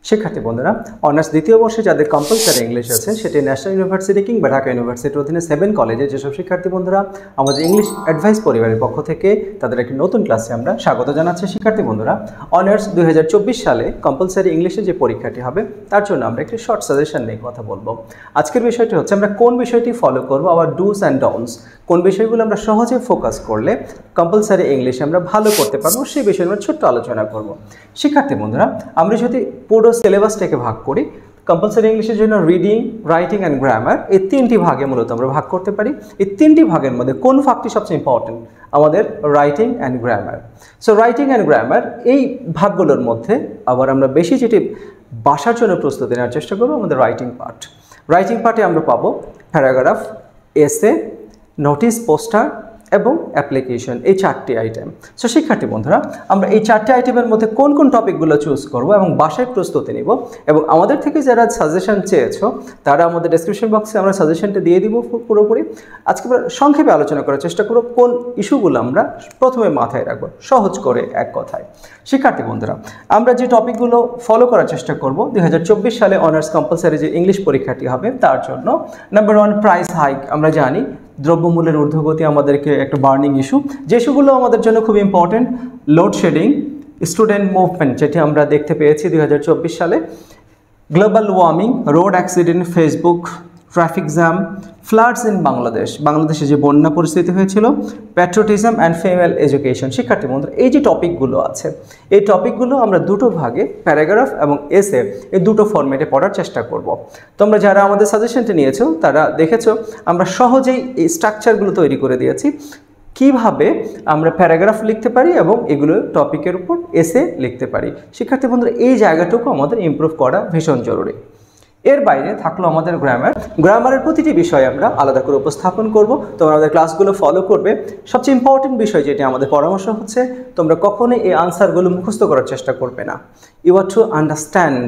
শিক্ষার্থী বন্ধুরা, অনার্স দ্বিতীয় বর্ষে যাদের কম্পালসারি ইংলিশ আছে সেটি ন্যাশনাল ইউনিভার্সিটি কিংবা ঢাকা ইউনিভার্সিটির অধীনে 7 কলেজে যেসব শিক্ষার্থী বন্ধুরা আমাদের ইংলিশ অ্যাডভাইস পরিবারের পক্ষ থেকে তাদের একটি নতুন ক্লাসে আমরা স্বাগত জানাচ্ছি। শিক্ষার্থী বন্ধুরা, অনার্স 2024 সালে কম্পালসারি ইংলিশে যে পরীক্ষাটি হবে তার জন্য আমরা একটি শর্ট সাজেশন নিয়ে কথা বলবো। আজকের বিষয়টি হচ্ছে আমরা কোন বিষয়টি ফলো করবো, আবার ডুস অ্যান্ড ডোন্টস, কোন বিষয়গুলো আমরা সহজে ফোকাস করলে কম্পালসারি ইংলিশে আমরা ভালো করতে পারবো সেই বিষয়ে আমরা ছোট্ট আলোচনা করব। শিক্ষার্থী বন্ধুরা, আমরা যদি পুরো সিলেবাসটাকে ভাগ করি, কম্পালসারি ইংলিশের জন্য রিডিং, রাইটিং অ্যান্ড গ্রামার এই তিনটি ভাগে মূলত আমরা ভাগ করতে পারি। এই তিনটি ভাগের মধ্যে কোন ভাগটি সবচেয়ে ইম্পর্টেন্ট? আমাদের writing and grammar. So writing and grammar এই ভাগগুলোর মধ্যে আবার আমরা বেশি যেটি বাসার জন্য প্রস্তুতি নেওয়ার চেষ্টা করবো আমাদের রাইটিং পার্ট। রাইটিং পার্টে আমরা পাবো প্যারাগ্রাফ, এসে, নোটিস, পোস্টার এবং অ্যাপ্লিকেশন, এই 4টি আইটেম। সো শিক্ষার্থী বন্ধুরা, আমরা এই 4টি আইটেমের মধ্যে কোন কোন টপিকগুলো চুজ করব এবং বাসায় প্রস্তুতি নিব, এবং আমাদের থেকে যারা সাজেশন চেয়েছো তারা আমাদের ডেসক্রিপশন বক্সে আমরা সাজেশনটা দিয়ে দিব পুরোপুরি। আজকে আমরা সংক্ষেপে আলোচনা করার চেষ্টা করব কোন ইস্যুগুলো আমরা প্রথমে মাথায় রাখবো, সহজ করে এক কথায়। শিক্ষার্থী বন্ধুরা, আমরা যে টপিকগুলো ফলো করার চেষ্টা করব 2024 সালে অনার্স কম্পালসারি যে ইংলিশ পরীক্ষাটি হবে তার জন্য, নাম্বার 1 প্রাইস হাইক। আমরা জানি দ্রব্যমূল্যের ঊর্ধ্বগতি আমাদেরকে একটা বার্নিং ইস্যু, যে ইস্যুগুলো আমাদের জন্য খুব ইম্পর্টেন্ট, লোডশেডিং, স্টুডেন্ট মুভমেন্ট যেটি আমরা দেখতে পেয়েছি 2024 সালে, global warming, road accident, Facebook, traffic jam, floods in বাংলাদেশে যে বন্যা পরিস্থিতি হয়েছিল, প্যাট্রিয়টিজম অ্যান্ড ফিমেল এডুকেশন। শিক্ষার্থী বন্ধুরা, এই যে টপিকগুলো আছে এই টপিকগুলো আমরা দুটো ভাগে, প্যারাগ্রাফ এবং এসে, এই দুটো ফরম্যাটে পড়ার চেষ্টা করব। তোমরা যারা আমাদের সাজেশনটা নিয়েছো তারা দেখেছো আমরা সহজেই এই স্ট্রাকচারগুলো তৈরি করে দিয়েছি, কিভাবে আমরা প্যারাগ্রাফ লিখতে পারি এবং এগুলো টপিকের উপর এসে লিখতে পারি। শিক্ষার্থী বন্ধুরা, এই জায়গাটুকু আমাদের ইমপ্রুভ করা ভীষণ জরুরি। এর বাইরে থাকলো আমাদের গ্রামারের প্রতিটি বিষয় আমরা আলাদা করে উপস্থাপন করব। তোমরা আমাদের ক্লাসগুলো ফলো করবে। সবচেয়ে ইম্পর্টেন্ট বিষয় যেটি আমাদের পরামর্শ হচ্ছে, তোমরা কখনোই এই আনসারগুলো মুখস্থ করার চেষ্টা করবে না। You are to understand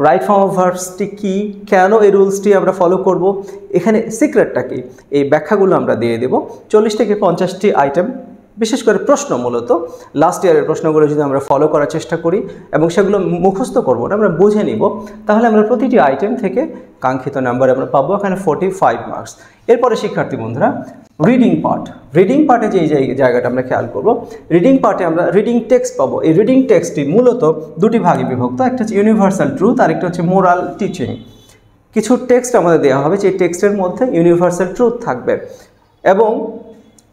right form of ভার্বসটি কী, কেন এই রুলসটি আমরা ফলো করব, এখানে সিক্রেটটা কী, এই ব্যাখ্যাগুলো আমরা দিয়ে দেব। 40 থেকে 50টি আইটেম, বিশেষ করে প্রশ্ন, মূলত লাস্ট ইয়ারের প্রশ্নগুলো যদি আমরা ফলো করার চেষ্টা করি এবং সেগুলো মুখস্থ করবো না, আমরা বুঝে নিব, তাহলে আমরা প্রতিটি আইটেম থেকে কাঙ্ক্ষিত নাম্বার আমরা পাবো, এখানে 45 মার্কস। এরপরে শিক্ষার্থী বন্ধুরা, রিডিং পার্টে যে জায়গাটা আমরা খেয়াল করব, রিডিং পার্টে আমরা রিডিং টেক্সট পাবো। এই রিডিং টেক্সটটি মূলত দুটি ভাগে বিভক্ত, একটা হচ্ছে ইউনিভার্সাল ট্রুথ আর একটা হচ্ছে মোরাল টিচিং। কিছু টেক্সট আমাদের দেওয়া হবে, যে টেক্সটের মধ্যে ইউনিভার্সাল ট্রুথ থাকবে এবং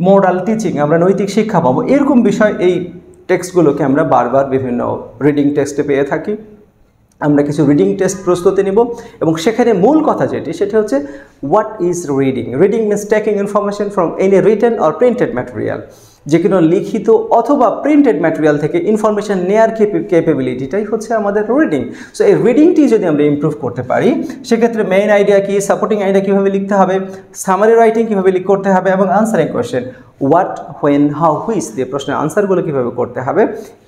মোরাল টিচিং, আমরা নৈতিক শিক্ষা পাবো। এরকম বিষয় এই টেক্সটগুলোকে আমরা বারবার বিভিন্ন রিডিং টেক্সটে পেয়ে থাকি। আমরা কিছু রিডিং টেস্ট প্রস্তুতি নিব এবং সেখানে মূল কথা যেটি, সেটি হচ্ছে what is reading. Reading means taking information from any written or printed material, যে কোনো লিখিত অথবা প্রিন্টেড ম্যাটেরিয়াল থেকে ইনফরমেশন নেয়ার ক্যাপাবিলিটিটাই হচ্ছে আমাদের রিডিং। সো এই রিডিংটি যদি আমরা ইমপ্রুভ করতে পারি, সেক্ষেত্রে মেইন আইডিয়া কী, সাপোর্টিং আইডিয়া কীভাবে লিখতে হবে, সামারি রাইটিং কীভাবে করতে হবে এবং answering question what, when, how, which দিয়ে প্রশ্নের আনসারগুলো কীভাবে করতে হবে,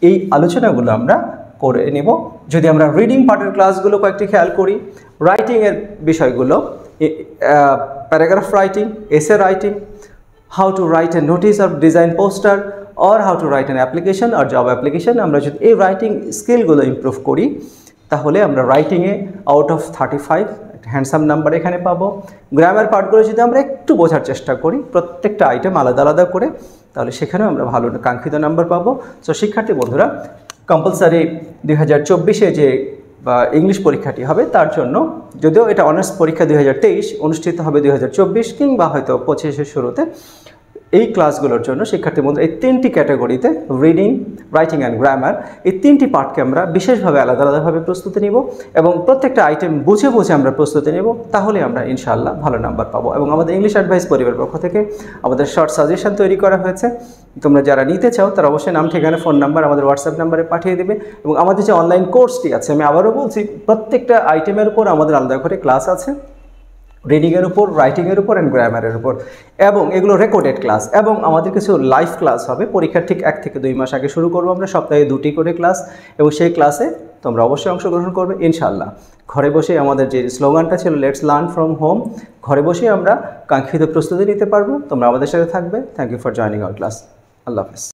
এই আলোচনাগুলো আমরা করে নেব। যদি আমরা রিডিং পার্টের ক্লাসগুলো কয়েকটি খেয়াল করি, রাইটিংয়ের বিষয়গুলো, paragraph writing, essay writing, how to write a notice or design poster or how to write an application or job application, আমরা যদি এই রাইটিং স্কিলগুলো ইমপ্রুভ করি তাহলে আমরা রাইটিংয়ে আউট অফ 35 একটা হ্যান্ডসাম নাম্বার এখানে পাবো। গ্রামার পার্টগুলো যদি আমরা একটু বোঝার চেষ্টা করি, প্রত্যেকটা আইটেম আলাদা আলাদা করে, তাহলে সেখানেও আমরা ভালো কাঙ্ক্ষিত নাম্বার পাবো। সো শিক্ষার্থী বন্ধুরা, কম্পালসারি 2024-এ যে ইংলিশ পরীক্ষাটি হবে তার জন্য, যদিও এটা অনার্স পরীক্ষা 2023 অনুষ্ঠিত হবে 2024 কিংবা হয়তো 25-এর শুরুতে, এই ক্লাসগুলোর জন্য শিক্ষার্থী বন্ধু এই 3টি ক্যাটাগরিতে, রিডিং, রাইটিং অ্যান্ড গ্রামার, এই 3টি পার্টকে আমরা বিশেষভাবে আলাদা আলাদাভাবে প্রস্তুতি নিব এবং প্রত্যেকটা আইটেম বুঝে বুঝে আমরা প্রস্তুতি নেব, তাহলে আমরা ইনশাআল্লাহ ভালো নাম্বার পাবো। এবং আমাদের ইংলিশ অ্যাডভাইস পরিবারের পক্ষ থেকে আমাদের শর্ট সাজেশন তৈরি করা হয়েছে। তোমরা যারা নিতে চাও তারা অবশ্যই নাম, ঠিকানা, ফোন নাম্বার আমাদের হোয়াটসঅ্যাপ নাম্বারে পাঠিয়ে দেবে। এবং আমাদের যে অনলাইন কোর্সটি আছে, আমি আবারও বলছি, প্রত্যেকটা আইটেমের উপর আমাদের আলাদা করে ক্লাস আছে, রিডিংয়ের উপর, রাইটিংয়ের উপর অ্যান্ড গ্রামারের উপর, এবং এগুলো রেকর্ডেড ক্লাস। এবং আমাদের কিছু লাইভ ক্লাস হবে, পরীক্ষার ঠিক 1 থেকে 2 মাস আগে শুরু করবো আমরা, সপ্তাহে 2টি করে ক্লাস, এবং সেই ক্লাসে তোমরা অবশ্যই অংশগ্রহণ করবে ইনশাআল্লাহ। ঘরে বসে আমাদের যে স্লোগানটা ছিল লেটস লার্ন ফ্রম হোম, ঘরে বসে আমরা কাঙ্ক্ষিত প্রস্তুতি নিতে পারবো। তোমরা আমাদের সাথে থাকবে। Thank you for joining our class. আল্লাহ হাফেজ।